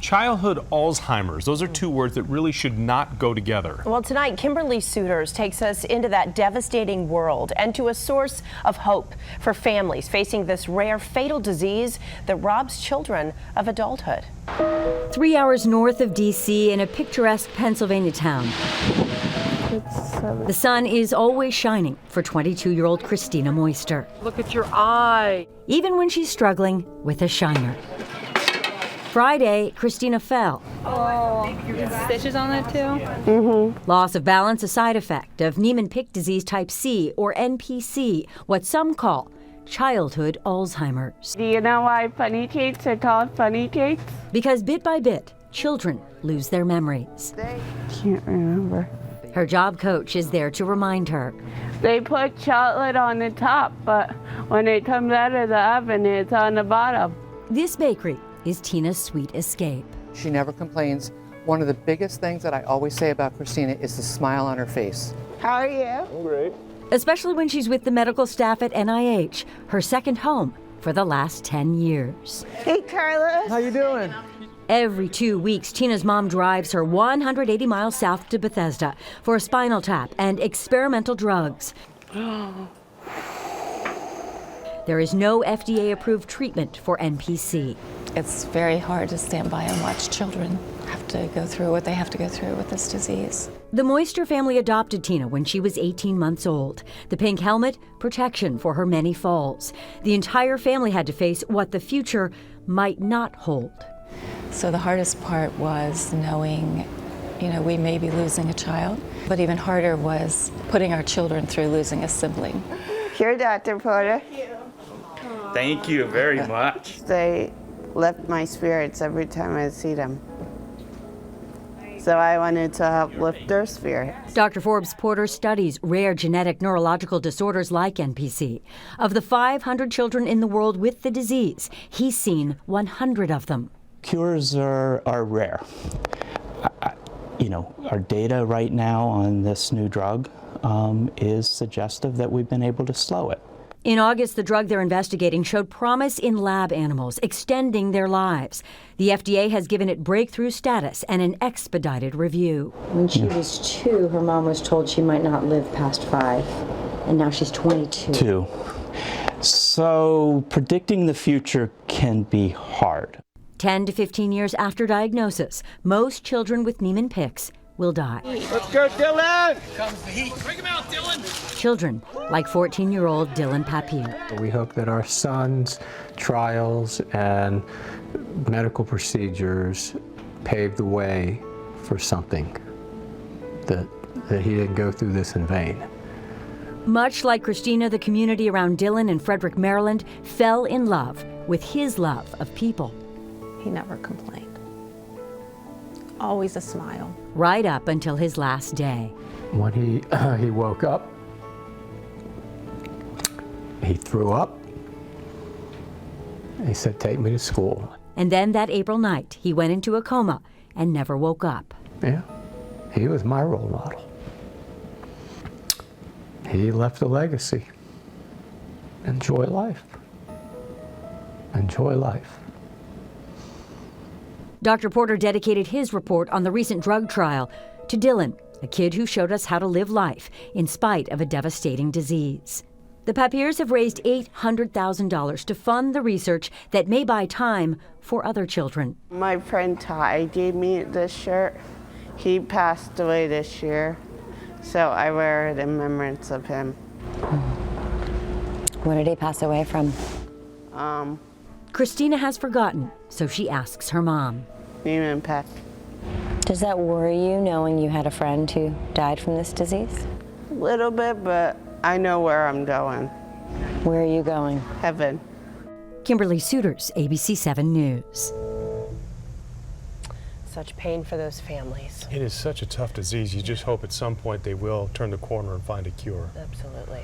Childhood Alzheimer's, those are two words that really should not go together. Well, tonight, Kimberly Souters takes us into that devastating world and to a source of hope for families facing this rare, fatal disease that robs children of adulthood. 3 hours north of D.C. in a picturesque Pennsylvania town. The sun is always shining for 22-year-old Christina Moister. Look at your eye. Even when she's struggling with a shiner. Friday, Christina fell. Oh, stitches on that too? Loss of balance, a side effect of Niemann-Pick disease type C, or NPC, what some call childhood Alzheimer's. Do you know why funny cakes are called funny cakes? Because bit by bit, children lose their memories. Can't remember. Her job coach is there to remind her. They put chocolate on the top, but when it comes out of the oven, it's on the bottom. This bakery is Tina's sweet escape. She never complains. One of the biggest things that I always say about Christina is the smile on her face. How are you? I'm great. Especially when she's with the medical staff at NIH, her second home for the last 10 years. Hey, Carlos. How you doing? Every 2 weeks, Tina's mom drives her 180 miles south to Bethesda for a spinal tap and experimental drugs. There is no FDA-approved treatment for NPC. It's very hard to stand by and watch children have to go through what they have to go through with this disease. The Moister family adopted Tina when she was 18 months old. The pink helmet, protection for her many falls. The entire family had to face what the future might not hold. So the hardest part was knowing, we may be losing a child, but even harder was putting our children through losing a sibling. Here, Dr. Porter. Thank you very much. They lift my spirits every time I see them. So I wanted to help lift their spirits. Dr. Forbes Porter studies rare genetic neurological disorders like NPC. Of the 500 children in the world with the disease, he's seen 100 of them. Cures are rare. Our data right now on this new drug is suggestive that we've been able to slow it. In August, the drug they're investigating showed promise in lab animals, extending their lives. The FDA has given it breakthrough status and an expedited review. When she was 2, her mom was told she might not live past 5, and now she's 22. So predicting the future can be hard. 10 to 15 years after diagnosis, most children with Niemann-Pick's will die. Let's go, Dylan! Comes the heat. Bring him out, Dylan. Children like 14-year-old Dylan Papier. We hope that our son's trials and medical procedures pave the way for something, that he didn't go through this in vain. Much like Christina, the community around Dylan in Frederick, Maryland, fell in love with his love of people. He never complained. Always a smile. Right up until his last day. When he woke up, he threw up. He said, "Take me to school." And then that April night, he went into a coma and never woke up. Yeah, he was my role model. He left a legacy. Enjoy life. Enjoy life. Dr. Porter dedicated his report on the recent drug trial to Dylan, a kid who showed us how to live life in spite of a devastating disease. The Papiers have raised $800,000 to fund the research that may buy time for other children. My friend Ty gave me this shirt. He passed away this year, so I wear it in remembrance of him. What did he pass away from? Christina has forgotten, so she asks her mom. Niemann-Pick. Does that worry you, knowing you had a friend who died from this disease? A little bit, but I know where I'm going. Where are you going? Heaven. Kimberly Souters, ABC 7 News. Such pain for those families. It is such a tough disease. You just hope at some point they will turn the corner and find a cure. Absolutely.